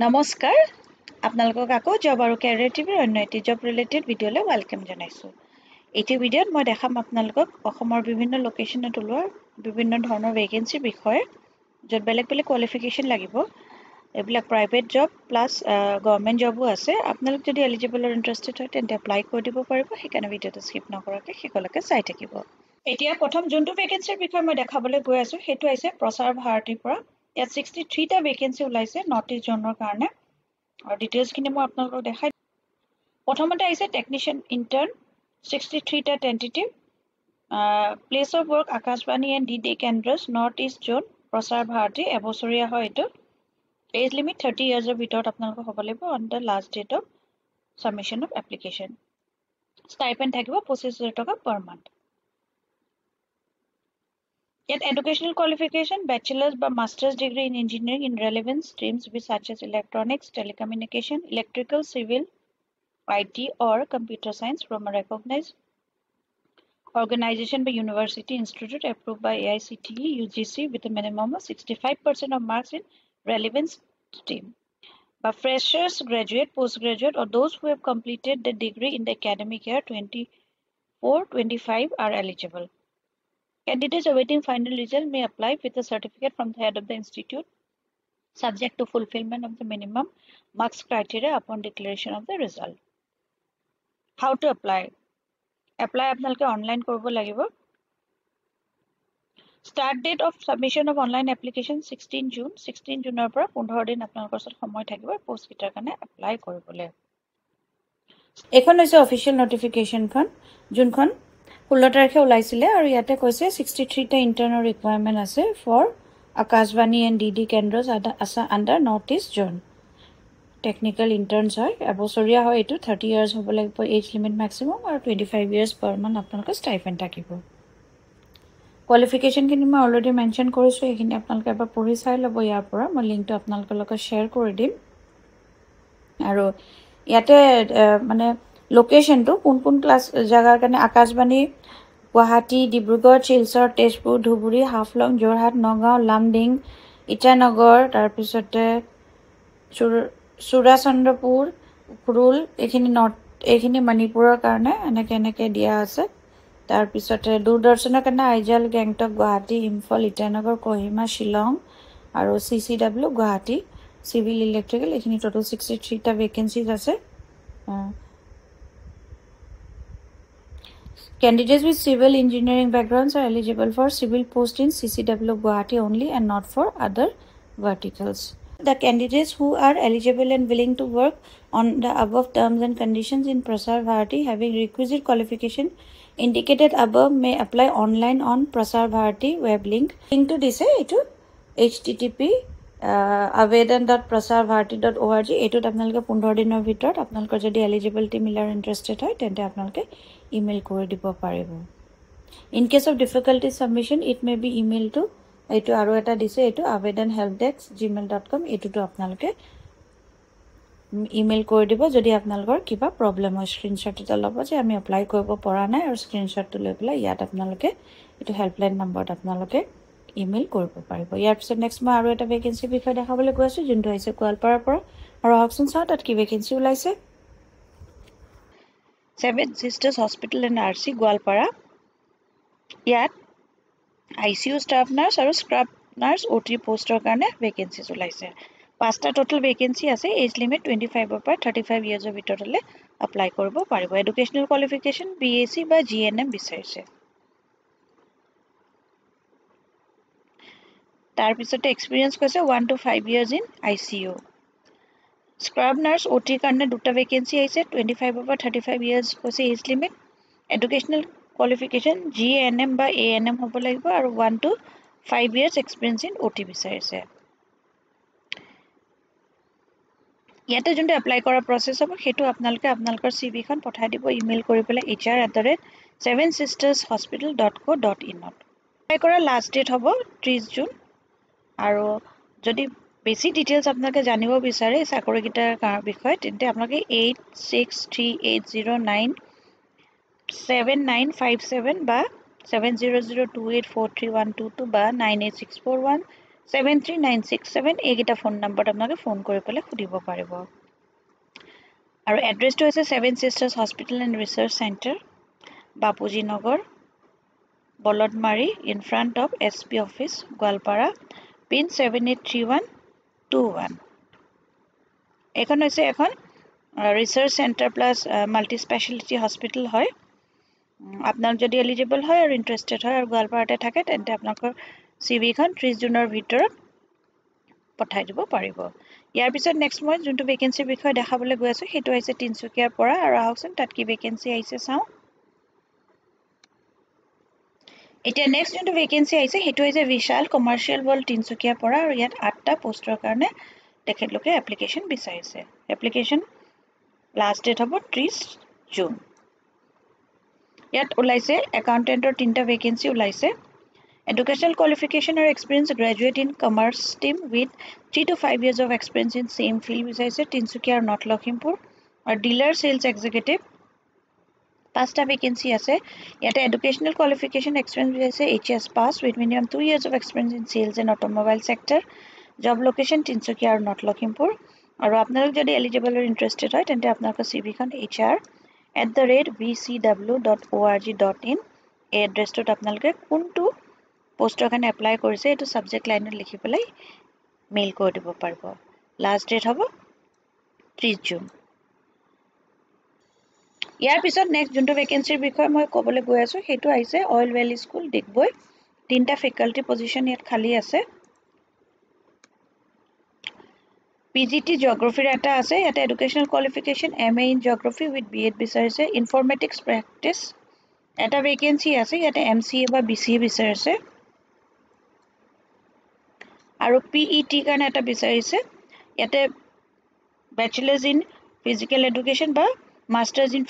নমস্কাৰ আপোনালোকক আকৌ জব আৰু কেৰিয়াৰ টিভিৰ অন্য এটি জব ৰিলেটেড ভিডিঅ'লৈ ৱেলকাম জনাইছোঁ। এইটো ভিডিঅ'ত মই দেখাম আপোনালোকক অসমৰ বিভিন্ন লোকেশ্যনত ওলোৱা বিভিন্ন ধৰণৰ ভেকেঞ্চিৰ বিষয়ে, য'ত বেলেগ বেলেগ কোৱালিফিকেশ্যন লাগিব। এইবিলাক প্ৰাইভেট জব প্লাছ গভৰ্ণমেণ্ট জবো আছে। আপোনালোক যদি এলিজিবল আৰু ইণ্টাৰেষ্টেড হয় তেন্তে এপ্লাই কৰি দিব পাৰিব। সেইকাৰণে ভিডিঅ'টো স্কিপ নকৰাকৈ শেষলৈকে চাই থাকিব। এতিয়া প্ৰথম যোনটো ভেকেঞ্চিৰ বিষয়ে মই দেখাবলৈ গৈ আছোঁ সেইটো আহিছে প্ৰচাৰ ভাৰতীৰ পৰা। ইয়াত 63টা ভেকেঞ্চি ওলাইছে নৰ্থ ইষ্ট জোনৰ কাৰণে, আৰু ডিটেইলছখিনি মই আপোনালোকক দেখাই। প্ৰথমতে আহিছে টেকনিচিয়ান ইণ্টাৰ্ণ, 63টা tentative. Place of work Akashvani and D কেন্দ্ৰছ, north east zone, Prasar Bharati. এবছৰীয়া হয় এইটো। এজ লিমিট 30 ইয়াৰ্ছৰ ভিতৰত আপোনালোকৰ হ'ব লাগিব on the last date of submission of application. Stipend থাকিব 25,000 টকা per month. Yet educational qualification, bachelor's বা master's degree in engineering in relevant streams such as electronics, telecommunication, electrical, civil, IT or computer science from a recognized organization by university institute approved by AICTE UGC with a minimum of 65% of marks in relevant stream. But freshers, graduate, postgraduate or those who have completed the degree in the academic year 24-25 are eligible. Candidates awaiting final result may apply with a certificate from the head of the institute, subject to fulfillment of the minimum marks criteria upon declaration of the result. How to apply? Apply আপোনালোকে online কৰিব লাগিব। Start date of submission of online application 16 June. 16 জুনৰ পৰা 15 দিন আপোনালোকৰ ওচৰত সময় থাকিব পোষ্টকেইটাৰ কাৰণে এপ্লাই কৰিবলৈ। এইখন হৈছে অফিচিয়েল নটিফিকেশ্যনখন, যোনখন 16 তাৰিখে ওলাইছিলে, আৰু ইয়াতে কৈছে 63টা ইণ্টাৰ্ণৰ ৰিকুৱাৰমেণ্ট আছে ফৰ আকাশবাণী এণ্ড ডি কেন্দ্ৰছ under north east zone. Technical interns হয়, এবছৰীয়া হয় এইটো। 30 ইয়াৰ্ছ হ'ব লাগিব এজ লিমিট মেক্সিমাম, আৰু 25 ইয়াৰ্ছ পাৰ মান্থ আপোনালোকৰ ষ্টাইপেণ্ড থাকিব। কোৱালিফিকেশ্যনখিনি মই অলৰেডি মেনশ্যন কৰিছোঁ, এইখিনি আপোনালোকে এবাৰ পঢ়ি চাই ল'ব। ইয়াৰ পৰা মই লিংকটো আপোনালোকৰ লগত শ্বেয়াৰ কৰি দিম। আৰু ইয়াতে মানে লোকেশ্যনটো কোন কোন ক্লাছ জেগাৰ কাৰণে: আকাশবাণী গুৱাহাটী, ডিব্ৰুগড়, শিলচৰ, তেজপুৰ, ধুবুৰী, হাফলং, যোৰহাট, নগাঁও, লামডিং, ইটানগৰ, তাৰপিছতে চুৰাচন্দ্ৰপুৰ, উখৰুল, এইখিনি মণিপুৰৰ কাৰণে এনেকৈ দিয়া আছে। তাৰপিছতে দূৰদৰ্শনৰ কাৰণে আইজল, গেংটক, গুৱাহাটী, ইম্ফল, ইটানগৰ, কহিমা, শ্বিলং আৰু CCW গুৱাহাটী, চিভিল, ইলেক্ট্ৰিকেল, এইখিনি টোটেল 63টা ভেকেঞ্চিজ আছে। Candidates with civil engineering backgrounds are eligible for civil post in CCW Guwahati only and not for other verticals. The candidates who are eligible and willing to work on the above terms and conditions in Prasar Bharati having requisite qualification indicated above may apply online on Prasar Bharati web link. Link to this is http avedan.prasarbharati.org. এইটোত আপোনালোকে 15 দিনৰ ভিতৰত আপোনালোকৰ যদি eligibility মিলাৰ interested হয় তেন্তে আপোনালোকে email কৰি দিব পাৰিব। In case of difficulty submission it may be email to, এইটো আৰু এটা দিছে, এইটো avedanhelpdesk@gmail.com। এইটোতো আপোনালোকে ইমেইল কৰি দিব যদি আপোনালোকৰ কিবা প্ৰব্লেম হয়। স্ক্ৰীনশ্বট এটা ল'ব যে আমি এপ্লাই কৰিব পৰা নাই, আৰু স্ক্ৰীনশ্বটটো লৈ পেলাই ইয়াত আপোনালোকে এইটো হেল্পলাইন নম্বৰত আপোনালোকে ইমেইল কৰিব পাৰিব। ইয়াৰ পিছত নেক্সট মই আৰু এটা ভেকেঞ্চিৰ বিষয়ে দেখাবলৈ গৈ আছোঁ, যোনটো আহিছে গোৱালপাৰাৰ পৰা। আৰু আহকচোন চাওঁ তাত কি ভেকেঞ্চি ওলাইছে। 7 Sisters Hospital and RC Goalpara. ইয়াত ICU ষ্টাফ নাৰ্ছ আৰু স্ক্ৰাব নাৰ্ছ OT পোষ্টৰ কাৰণে ভেকেঞ্চিজ ওলাইছে। 5টা টোটেল ভেকেঞ্চি আছে। এজ লিমিট 25ৰ পৰা 35 ইয়াৰ্ছৰ ভিতৰত হ'লে এপ্লাই কৰিব পাৰিব। এডুকেশ্যনেল কোৱালিফিকেশ্যন BSc বা GNM বিচাৰিছে। তাৰপিছতে এক্সপিৰিয়েঞ্চ কৈছে 1 to 5 years in ICU। Scrub nurse OTৰ কাৰণে 2টা ভেকেঞ্চি আহিছে। 25ৰ পৰা 35 ইয়াৰ্ছ কৈছে age limit. Educational qualification GNM বা ANM হ'ব লাগিব, আৰু 1 to 5 years experience in OT বিচাৰিছে। ইয়াতে যোনটো এপ্লাই কৰা প্ৰচেছ হ'ব সেইটো আপোনালোকে আপোনালোকৰ CVখন পঠাই দিব ইমেইল কৰি পেলাই hr@7sistershospital.co.in। এপ্লাই কৰা লাষ্ট ডেট হ'ব 30 জুন। আৰু যদি বেছি ডিটেইলছ আপোনালোকে জানিব বিচাৰে চাকৰিকেইটাৰ বিষয়ে তেন্তে আপোনালোকে 8638097957 বা 7002843122 বা 98641 73967 এইকেইটা ফোন নম্বৰত আপোনালোকে ফোন কৰি পেলাই সুধিব পাৰিব আৰু এড্ৰেছটো হৈছে 7 Sisters Hospital and Research Center Bapuji Nagar Boldamari in front of SP office Goalpara pin 783121 এখন হৈছে এখন research centre plus multi speciality hospital হয় আপনাৰ যদি এলিজিবল হয় আৰু ইন্টাৰেস্টেড হয় আৰু গোৱালপাৰাতে থাকে তেন্তে আপোনাকৰ সিভি খন 30 জুনৰ ভিতৰত পঠাই দিব পাৰিব ইয়াৰ পিছত নেক্সট মই যোনটো ভেকেন্সিৰ বিষয়ে দেখাবলৈ গৈ আছো হেতু হৈছে তিনসুকিয়াৰ পৰা আৰু আহকচোন তাত কি ভেকেন্সি আহিছে চাও এতিয়া নেক্সট যোনটো ভেকেন্সি আহিছে হেতু হৈছে বিশাল কমাৰ্শিয়াল ৱৰ্ল্ড তিনসুকিয়াৰ পৰা আৰু ইয়াত 8টা পোষ্টৰ কাৰণে তেখেতলোকে এপ্লিকেশন বিচাৰিছে এপ্লিকেশন লাষ্ট ডেট হ'ব 30 জুন ইয়াত ওলাইছে একাউন্টেন্টৰ 3টা ভেকেন্সি ওলাইছে educational qualification or experience graduate in commerce stream with 3 to 5 years of experience in same field বিচাৰিছে তিনসুকিয়া আৰু নৰ্থ লখিমপুৰ আৰু ডিলাৰ সেলস এক্সিকিউটিভ 5টা ভেকেন্সি আছে ইয়াতে educational qualification experience বিচাৰিছে HS pass with minimum 2 years of experience in sales and automobile sector job location Tinsukia আৰু north Lakhimpur আৰু আপোনালোক যদি এলিজিবল আৰু ইন্টাৰেস্টেড হয় তেন্তে আপোনালোকৰ CV খন hr@vcw.org.in এই এড্ৰেছটোত আপোনালোকে কোনটো পোষ্টৰ কাৰণে এপ্লাই কৰিছে এটো সাবজেক্ট লাইনত লিখি পেলাই মেইল কৰি দিব পাৰিব লাষ্ট ডেট হ'ব 30 জুন ইয়াৰ পিছত নেক্সট যোনটো ভেকেন্সিৰ বিষয়ে মই ক'বলৈ গৈ আছো হেতু আহিছে অইল ভ্যালি স্কুল ডিগবৈ 3টা ফেকাল্টি পজিশন ইয়াত খালি আছে PGT জিওগ্ৰাফিৰ এটা আছে ইয়াতে educational qualification MA in geography with BEd বিচাৰিছে ইনফৰমেটিক্স প্ৰেক্টিস এটা ভেকেন্সি আছে ইয়াতে MCA বা BCA বিচাৰিছে আৰু PET কাৰণে এটা বিচাৰিছে ইয়াতে ব্যাচেলাৰ্স ইন ফিজিক্যাল এডুকেশন বা মাস্টাৰ্স ইন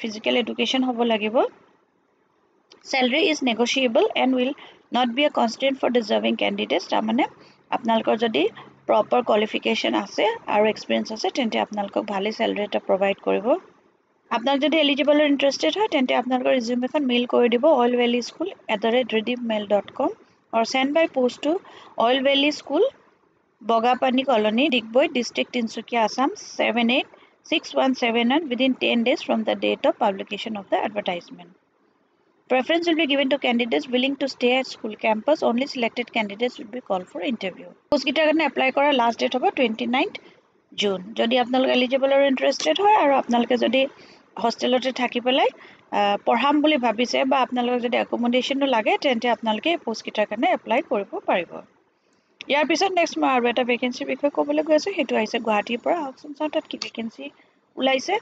ফিজিক্যাল এডুকেশন হ'ব লাগিব salary is negotiable and will not be a constraint for deserving candidates তাৰমানে আপোনালোকৰ যদি proper qualification আছে আৰু experience আছে তেন্তে আপোনালোকক ভালে salary এটা provide কৰিব আপোনালোক যদি এলিজিবল আৰু ইন্টাৰেস্টেড হয় তেন্তে আপোনালোকৰ ৰিজিউমেখন মেইল কৰি দিব oilvallyschool@rediffmail.com or send by post to Oil Valley School Bogapani Colony Digboi District Tinsukia Assam 786171 within 10 days from the date of publication of the advertisement preference will be given to candidates willing to stay at school campus only selected candidates will be called for interview post gita karone apply kora last date hobo 29th June যদি আপোনালোক eligible আৰু ইন্টাৰেস্টেড হয় আৰু আপোনালোকে যদি হোস্টেলতে থাকি পেলাই পঢ়াম বুলি ভাবিছে বা আপোনালোকক যদি অ্যাকমোডেশনও লাগে তেন্তে আপোনালোকে পোষ্ট গিটাৰ কাৰণে এপ্লাই কৰিব পাৰিব ইয়াৰ পিছত নেক্সট মই আৰু এটা ভেকেন্সি বিষয়ে ক'বলৈ গৈ আছো হেতু আহিছে গুৱাহাটীৰ পৰা অপচন চাউটত কি ভেকেন্সি ওলাইছে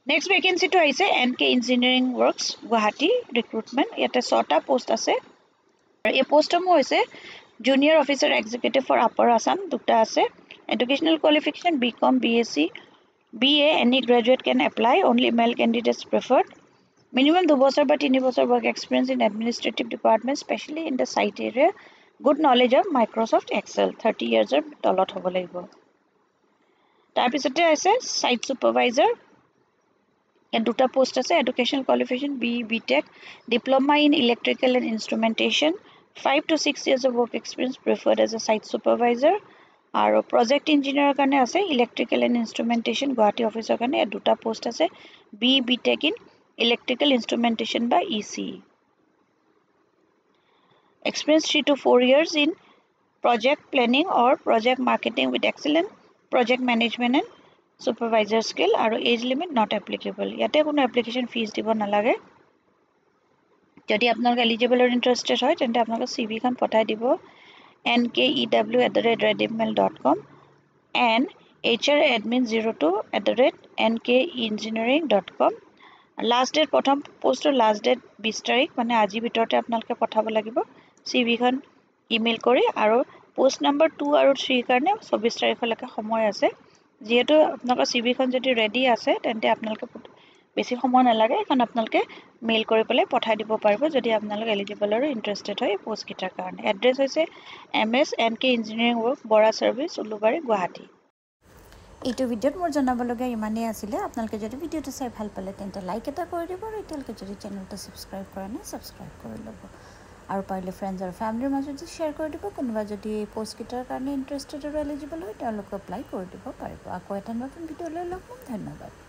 নেক্সট ভেকেন্সিটো আহিছে NK engineering works Guwahati recruitment ইয়াতে 6টা পোষ্ট আছে আৰু এই পোষ্টসমূহ হৈছে junior officer executive for upper Assam দুটা আছে educational qualification BCom BSc BA any graduate can apply only male candidates preferred minimum 2 বছৰ বা 3 বছৰ work experience in administrative department especially in the site area good knowledge of Microsoft Excel 30 years of তলত হ'ব লাগিব তাৰ পিছতে আছে site supervisor ইয়াত দুটা পোষ্ট আছে educational qualification BE BTech diploma in electrical and instrumentation 5 to 6 years of work experience preferred as a site supervisor আৰু project engineer কাৰণে আছে electrical and instrumentation গুৱাহাটী অফিচৰ কাৰণে দুটা পোষ্ট আছে BE BTech in electrical instrumentation by EC experience 3 to 4 years in project planning or project marketing with excellent project management and supervisor skill আৰু age limit not applicable ইয়াতে কোনো application fees দিব নালাগে যদি আপোনালোক এলিজিবল আৰু ইন্টাৰেস্টেড হয় তেন্তে আপোনালোকৰ CV খন পঠাই দিব nkew@rediffmail.com and hradmin02@nkengineering.com last date প্ৰথম পোষ্টৰ লাষ্ট ডেট 20 তাৰিখ মানে আজি ভিতৰতে আপোনালোকে পঠাব লাগিব CV খন ইমেইল কৰি আৰু পোষ্ট নম্বৰ 2 আৰু 3 কাৰণে 24 তাৰিখলৈকে সময় আছে যেহেতু আপোনালোকৰ CV খন যদি ৰেডি আছে তেন্তে আপোনালোকে বেছি সময় নালাগে এখন আপোনালোকে মেইল কৰি পেলাই পঠাই দিব পাৰিব যদি আপোনালোক এলিজিবল আৰু ইন্টাৰেস্টেড হয় পোষ্ট গিটাৰ কাৰণে এড্ৰেছ হৈছে MS NK engineering work Bora service Ulubari Guwahati এইটো ভিডিঅ'ত মোৰ জনাবলগীয়া ইমানেই আছিল আপোনালোকে যদি ভিডিঅ'টো চাই ভাল পালে তেন্তে লাইক এটা কৰি দিব আৰু এতিয়ালৈকে যদি চেনেলটো সাবস্ক্ৰাইব কৰা নাই সাবস্ক্ৰাইব কৰি ল'ব আৰু পাৰিলে ফ্ৰেণ্ডছ আৰু ফেমিলিৰ মাজত যদি শ্বেয়াৰ কৰি দিব কোনোবা যদি এই পষ্টকেইটাৰ কাৰণে ইণ্টাৰেষ্টেড আৰু এলিজিবল হয় তেওঁলোকে এপ্লাই কৰি দিব পাৰিব আকৌ এটা নতুন ভিডিঅ'লৈ লগ পাম ধন্যবাদ